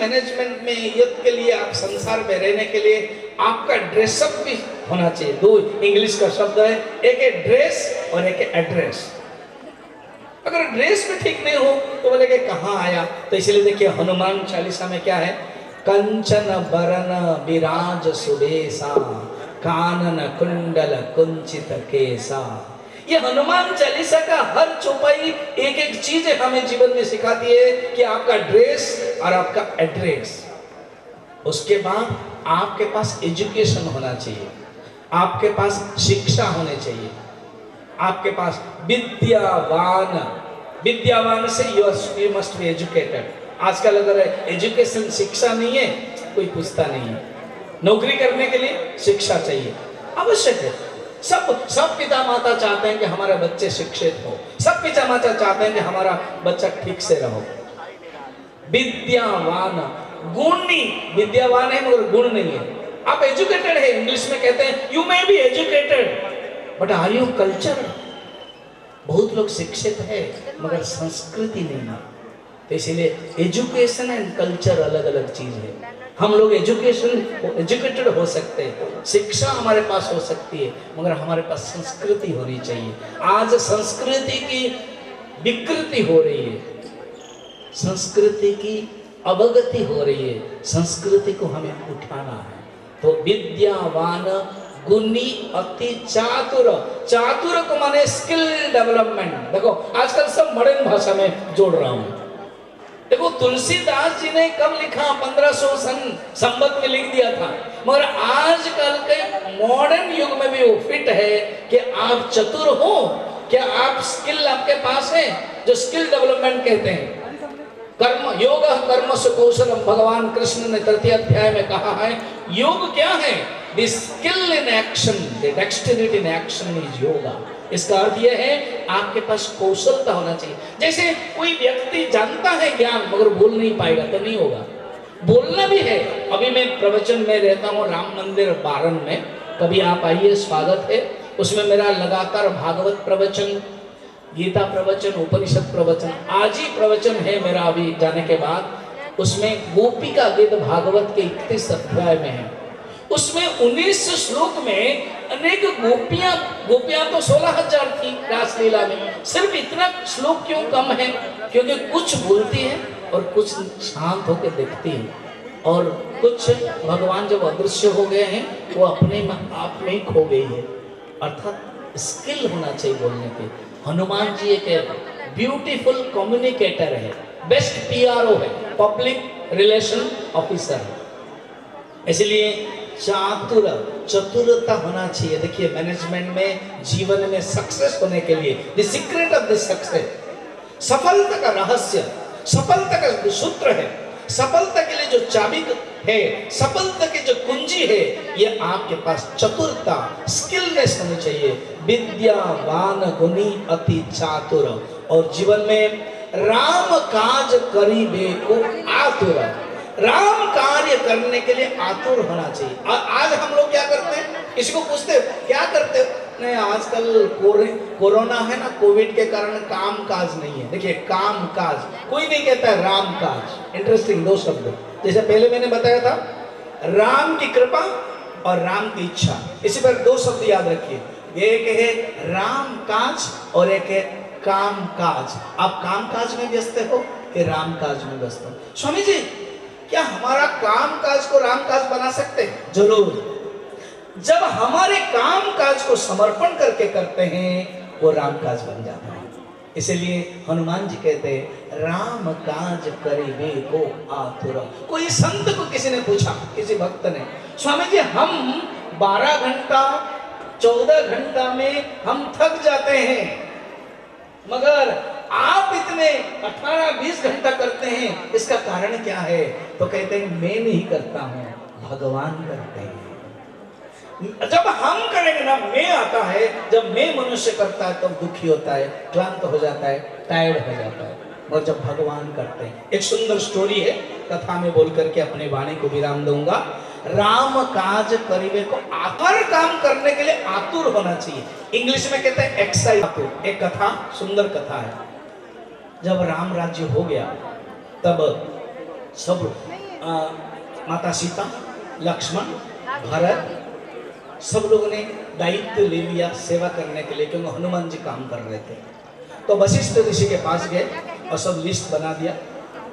Management में युद्ध के लिए, आप संसार में रहने के लिए आपका ड्रेसअप भी होना चाहिए। दो इंग्लिश का शब्द है, एक है ड्रेस और एक है एड्रेस। अगर ड्रेस भी ठीक नहीं हो तो बोले कि कहाँ आया। तो इसलिए देखिए हनुमान चालीसा में क्या है, कंचन बरन विराज सुबेसा कानन कुंडल कुंचित केसा। ये हनुमान चालीसा का हर चौपाई एक एक चीज हमें जीवन में सिखाती है कि आपका ड्रेस और आपका एड्रेस। उसके बाद आपके पास एजुकेशन होना चाहिए, आपके पास शिक्षा होनी चाहिए, आपके पास विद्यावान। विद्यावान से यू मस्ट बी एजुकेटेड। आजकल अगर एजुकेशन शिक्षा नहीं है, कोई पूछता नहीं है। नौकरी करने के लिए शिक्षा चाहिए, आवश्यक है। सब पिता माता चाहते हैं कि हमारे बच्चे शिक्षित हो, सब पिता माता चाहते हैं कि हमारा बच्चा ठीक से रहो। विद्यावान, गुण नहीं, विद्यावान है मगर गुण नहीं है। आप एजुकेटेड है, इंग्लिश में कहते हैं you may be educated but are you culture. बहुत लोग शिक्षित है मगर संस्कृति नहीं है। तो इसीलिए एजुकेशन एंड कल्चर अलग अलग चीज है। हम लोग एजुकेटेड हो सकते हैं, शिक्षा हमारे पास हो सकती है, मगर हमारे पास संस्कृति होनी चाहिए। आज संस्कृति की विकृति हो रही है, संस्कृति की अवगति हो रही है, संस्कृति को हमें उठाना है। तो विद्यावान, गुणी, अति चातुर। चातुर को माने स्किल डेवलपमेंट। देखो आजकल सब मॉडर्न भाषा में जोड़ रहा हूं। देखो तुलसीदास जी ने कब लिखा, 1500 संवत में लिख दिया था, मगर आजकल के मॉडर्न युग में भी वो फिट है कि आप चतुर हो, क्या आप स्किल आपके पास है, जो स्किल डेवलपमेंट कहते हैं। कर्म योग कर्म से कौशलम, भगवान कृष्ण ने 3 अध्याय में कहा है योग क्या है, the skill in action, the dexterity in action is yoga. इसका अर्थ यह है आपके पास कौशलता होना चाहिए। जैसे कोई व्यक्ति जानता है ज्ञान मगर बोल नहीं पाएगा तो नहीं होगा, बोलना भी है। अभी मैं प्रवचन में रहता हूँ राम मंदिर बारन में, कभी आप आइए, स्वागत है। उसमें मेरा लगातार भागवत प्रवचन, गीता प्रवचन, उपनिषद प्रवचन, आज ही प्रवचन है मेरा अभी जाने के बाद। उसमें गोपिका गीत भागवत के 31 अध्याय में है। उसमें 19 श्लोक में अनेक गोपियां तो 16,000 थी रासलीला में। सिर्फ इतना श्लोक क्यों कम है? क्योंकि कुछ बोलती है और कुछ शांत होकर देखती है, और कुछ भगवान जब अदृश्य हो गए हैं वो अपने आप में खो गई है। अर्थात स्किल होना चाहिए बोलने की। हनुमान जी एक ब्यूटीफुल कम्युनिकेटर है, बेस्ट पीआरओ है, पब्लिक रिलेशन ऑफिसर है। इसलिए चातुर, चतुरता होना चाहिए। देखिए मैनेजमेंट में, जीवन में सक्सेस होने के लिए the secret of the success, सफलता का रहस्य, सफलता का सूत्र है, सफलता के लिए जो चाबी है, सफलता की जो कुंजी है, ये आपके पास चतुरता, स्किलनेस होनी चाहिए। विद्यावान, गुणी, अति चातुर। और जीवन में राम काज करीबे को आतुर, राम कार्य करने के लिए आतुर होना चाहिए। आज हम लोग क्या करते हैं, किसी को पूछते हैं क्या करते हो, नहीं आजकल कोरोना है ना, कोविड के कारण काम काज नहीं है। देखिए काम काज, कोई नहीं कहता है राम काज। इंटरेस्टिंग दो शब्द, जैसे पहले मैंने बताया था राम की कृपा और राम की इच्छा, इसी पर 2 शब्द याद रखिए। एक है राम काज और एक है काम काज। आप काम काज में व्यस्त हो कि राम काज में व्यस्त हो? स्वामी जी क्या हमारा काम काज को राम काज बना सकते हैं? जरूर। जब हमारे काम काज को समर्पण करके करते हैं वो राम काज बन जाता है। इसलिए हनुमान जी कहते हैं राम काज करीबे को आतुर। कोई संत को किसी ने पूछा, किसी भक्त ने, स्वामी जी हम 12 घंटा 14 घंटा में हम थक जाते हैं, मगर आप इतने 18-20 घंटा करते हैं, इसका कारण क्या है? तो कहते हैं मैं नहीं करता हूं, भगवान करते हैं। जब हम करेंगे ना, मैं आता है, जब मैं मनुष्य करता है तब दुखी होता है, क्लांत हो जाता है, टायर्ड हो जाता है। और जब भगवान करते हैं, एक सुंदर स्टोरी है, कथा में बोल करके अपने वाणी को विराम दूंगा। राम काज करीबे को, हर काम करने के लिए आतुर होना चाहिए। इंग्लिश में कहते हैं एक्साइटेड। एक कथा, सुंदर कथा है। जब राम राज्य हो गया तब सब माता सीता, लक्ष्मण, भरत, सब लोगों ने दायित्व ले लिया सेवा करने के लिए, क्योंकि हनुमान जी काम कर रहे थे। तो वशिष्ठ ऋषि के पास गए और सब लिस्ट बना दिया,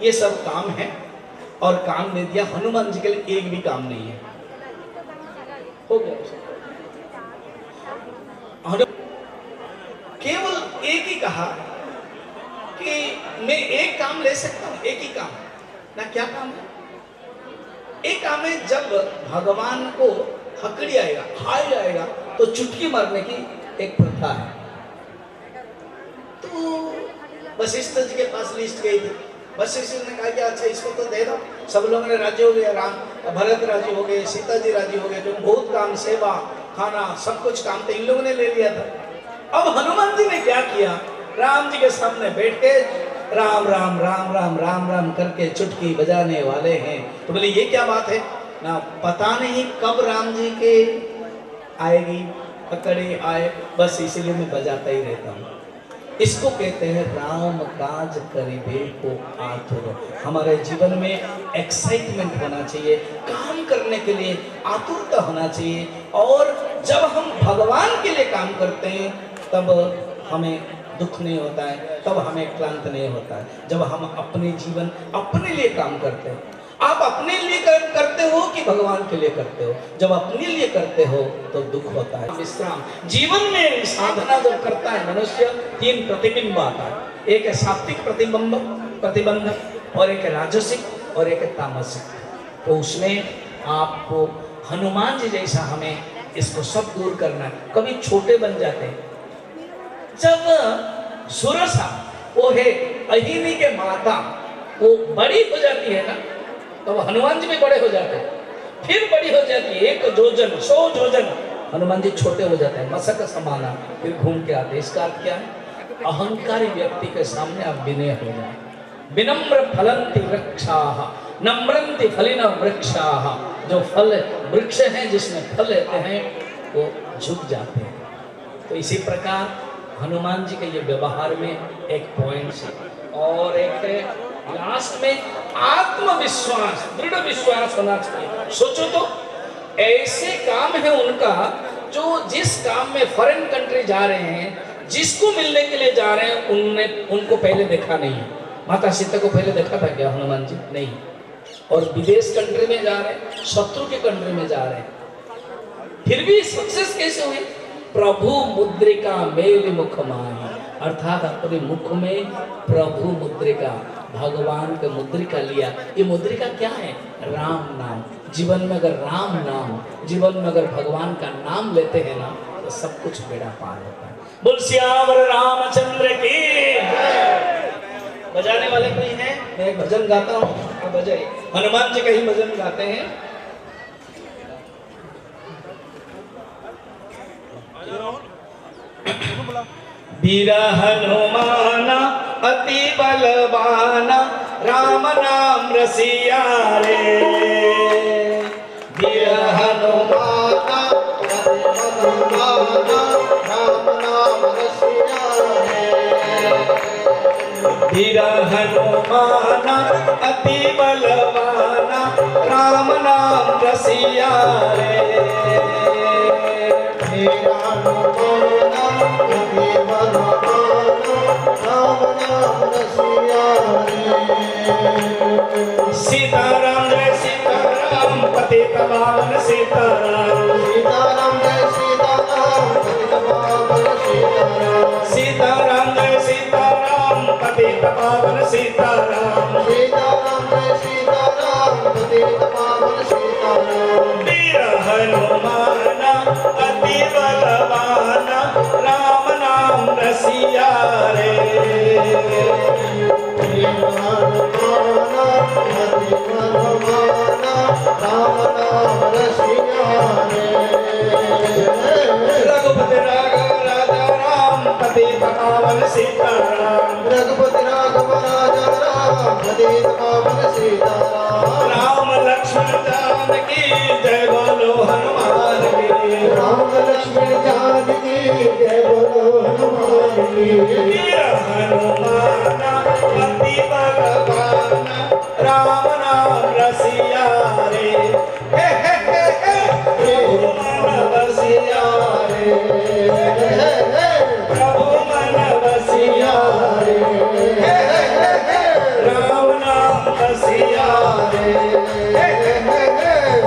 ये सब काम है, और काम दे दिया। हनुमान जी के लिए एक भी काम नहीं है, हो गया। केवल एक ही कहा कि मैं एक काम ले सकता हूं, एक ही काम ना। क्या काम है? एक काम है, जब भगवान को हकड़ी आएगा, हाय आएगा, तो चुटकी मारने की एक प्रथा है। तो वशिष्ठ जी के पास लिस्ट गई थी। वशिष्ठ ने कहा कि अच्छा इसको तो दे दो। सब लोगों ने राजी हो गए, राम भरत राजी हो गए, सीता जी राजी हो गए, जो बहुत काम, सेवा, खाना, सब कुछ काम तो इन लोगों ने ले लिया था। अब हनुमान जी ने क्या किया, राम जी के सामने बैठ के राम राम राम राम राम राम करके चुटकी बजाने वाले हैं। तो बोले ये क्या बात है ना, पता नहीं कब राम जी के आएगी, पकड़े आए, बस इसीलिए मैं बजाता ही रहता हूँ। इसको कहते हैं राम काज करिबे को आतुर। हमारे जीवन में एक्साइटमेंट होना चाहिए, काम करने के लिए आतुरता होना चाहिए। और जब हम भगवान के लिए काम करते हैं तब हमें दुख नहीं होता है, तब हमें क्लांत नहीं होता है। जब हम अपने जीवन अपने लिए काम करते हैं, आप अपने लिए करते हो कि भगवान के लिए करते हो? जब अपने लिए करते हो तो दुख होता है। विश्राम जीवन में साधना जब करता है मनुष्य, तीन प्रतिबिंब आता है। एक है सात्विक प्रतिबंध, और एक है राजसिक, और एक है तामसिक। तो उसमें आपको हनुमान जी जैसा हमें इसको सब दूर करना है। कभी छोटे बन जाते हैं। जब सुरसा, वो है अहिनी के माता, वो बड़ी हो जाती है ना, तो हनुमान जी भी बड़े हो जाते हैं। फिर बड़ी हो जाती है 1 जोजन 100 जोजन, हनुमान जी छोटे हो जाते हैं, मसक समाना, फिर घूम के आते हैं। इसका अर्थ क्या है? अहंकारी व्यक्ति के सामने आप विनय हो जाए। विनम्र फलंति वृक्षाः नम्रंति फलिन वृक्षाः। जो फल वृक्ष हैं, जिसमें फल लेते हैं, वो झुक जाते हैं। तो इसी प्रकार हनुमान जी के ये व्यवहार में एक पॉइंट है। और एक है लास्ट में आत्मविश्वास, दृढ़ विश्वास होना चाहिए। सोचो तो, ऐसे काम है उनका जो जिस काम में फॉरेन कंट्री जा रहे हैं, जिसको मिलने के लिए जा रहे हैं, उनको पहले देखा नहीं है। माता सीता को पहले देखा था क्या हनुमान जी? नहीं। और विदेश कंट्री में जा रहे हैं, शत्रु के कंट्री में जा रहे हैं, फिर भी सक्सेस कैसे हुई? प्रभु मुद्रिका मेल मुख माही, अर्थात अपने मुख में प्रभु मुद्रिका, भगवान का मुद्रिका लिया। ये मुद्रिका क्या है? राम नाम। जीवन में अगर राम नाम, जीवन में अगर भगवान का नाम लेते हैं ना, तो सब कुछ बेड़ा पार होता है। बोल सियावर रामचंद्र की। बजाने वाले कोई है? मैं एक भजन गाता हूँ, आप बजाइए। हनुमान जी का ही भजन गाते हैं। वीर हनुमाना अति बलवाना, राम नाम रसिया रे। वीर हनुमाना अति बलवाना, राम नाम रसिया रे। वीर हनुमाना अति बलवाना, राम नाम रसिया रे। सीताराम जय सीताराम पतित पावन सीताराम। सीताराम जय सीताराम पतित पावन सीताराम। सीताराम जय सीताराम पतित पावन सीताराम। सीताराम जय सीताराम पतित पावन सीताराम। वीर हनुमाना अति बलवाना, राम नाम रसिया रे। वीर हनुमाना अति बलवाना, राम नाम रसिया रे। प्रभु मन बसिया रे, राम नाम बसिया रे,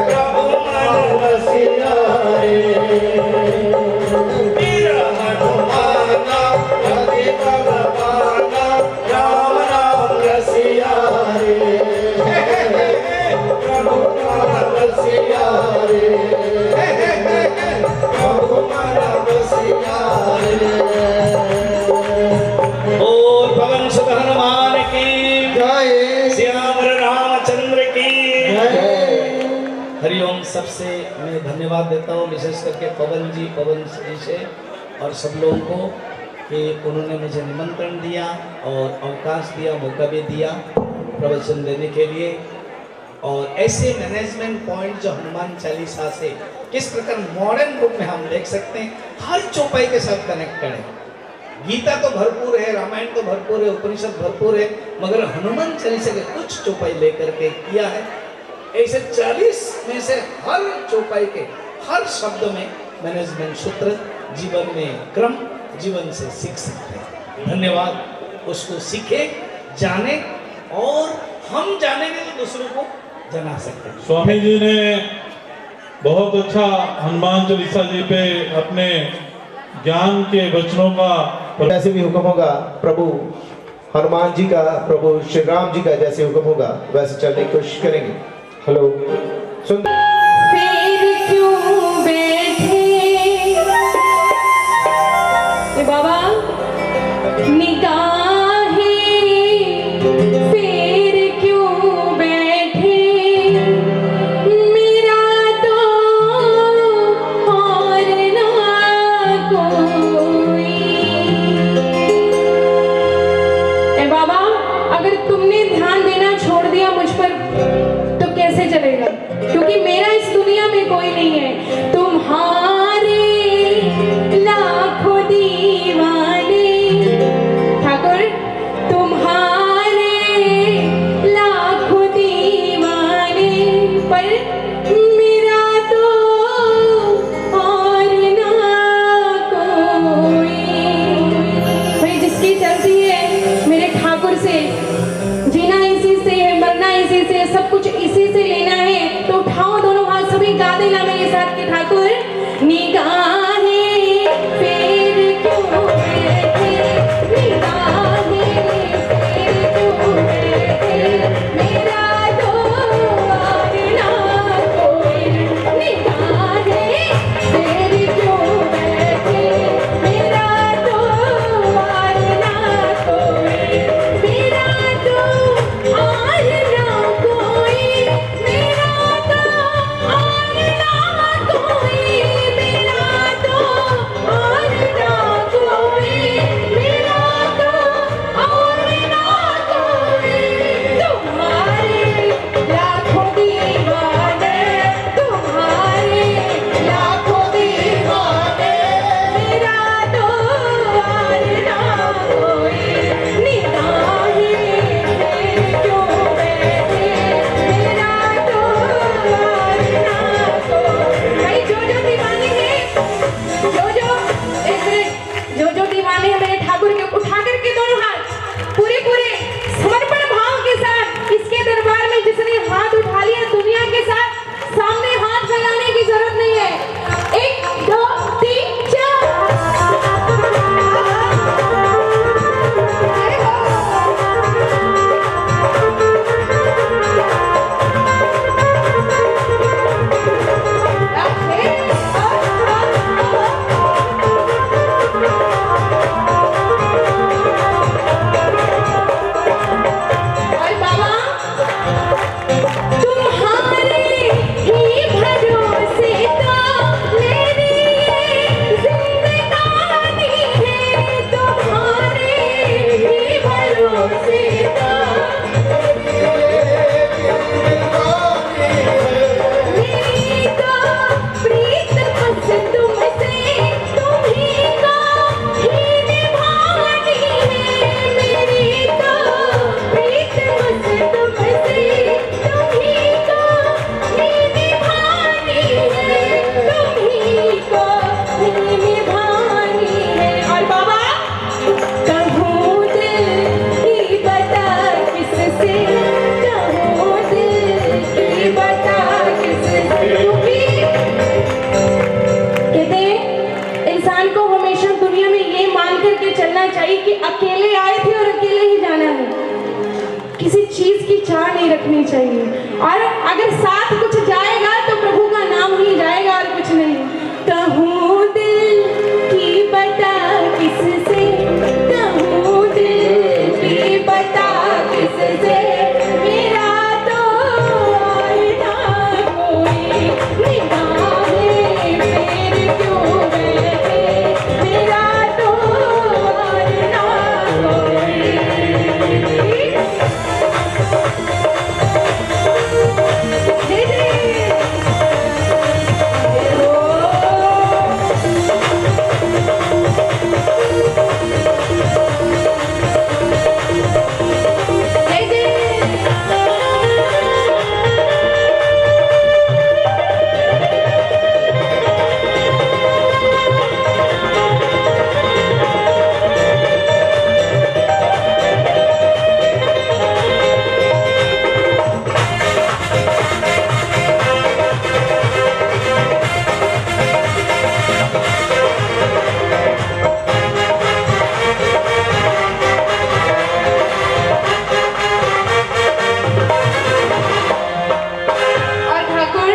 प्रभु मन बसिया रे, वीर हनुमाना पति बलवाना, राम नाम रसिया रे, प्रभु मन बसिया रे, प्रभु मन बसिया रे। बोल पवन सुत हनुमान की जय। श्यामर रामचंद्र की जय। हरिओम। सबसे मैं धन्यवाद देता हूँ विशेष करके पवन जी से और सब लोगों को कि उन्होंने मुझे निमंत्रण दिया और अवकाश दिया, मौका भी दिया प्रवचन देने के लिए। और ऐसे मैनेजमेंट पॉइंट जो हनुमान चालीसा से किस प्रकार मॉडर्न रूप में हम देख सकते हैं, हर चौपाई के साथ कनेक्टेड है। गीता तो भरपूर है, रामायण तो भरपूर है, उपनिषद भरपूर है, मगर हनुमान चालीसा के कुछ चौपाई लेकर के किया है। ऐसे 40 में से हर चौपाई के हर शब्द में मैनेजमेंट सूत्र, जीवन में क्रम, जीवन से सीख सकते हैं। धन्यवाद। उसको सीखे, जाने और हम जानेंगे तो दूसरों को जना सकते हैं। स्वामी जी ने बहुत अच्छा हनुमान चालीसा जी पे अपने ज्ञान के वचनों का जैसे भी हुक्म होगा प्रभु हनुमान जी का, प्रभु श्री राम जी का जैसे हुक्म होगा वैसे चलने की कोशिश करेंगे। हेलो सुन। फिर क्यों बैठे ए बाबा निगाहें, फिर क्यों बैठे मेरा तो और ना कोई। ए बाबा अगर तुमने ध्यान देना छोड़ दिया मुझ पर तो कैसे चलेगा, क्योंकि मेरा इस दुनिया में कोई नहीं है। तुम्हारे लाखों दीवाने ठाकुर, तुम्हारे लाखों दीवाने, पर मेरा तो और ना कोई। भाई जिसकी चलती है मेरे ठाकुर से, जीना इसी से है, मरना इसी से, सब कुछ इसी से लेना है। तो उठाओ दोनों हाथ, सभी गा देना मेरे साथ के ठाकुर निगाहें फिर क्यों बैठे, निगाहें फिर क्यों बैठे मेरा तो और ना कोई। निगाहें फिर क्यों बैठे मेरा तो और ना कोई, मेरा तो और ना कोई, मेरा तो और ना कोई। चाहिए, और अगर साथ कुछ जाएगा तो प्रभु का नाम ही जाएगा और कुछ नहीं। कहूँ दिल की बता किससे, कहूँ दिल की बता किससे, मेरा तो और ना कोई, निगाहें फेर क्यों बैठे, मेरा तो और ना कोई। जय जय हो। जय जय। और ठाकुर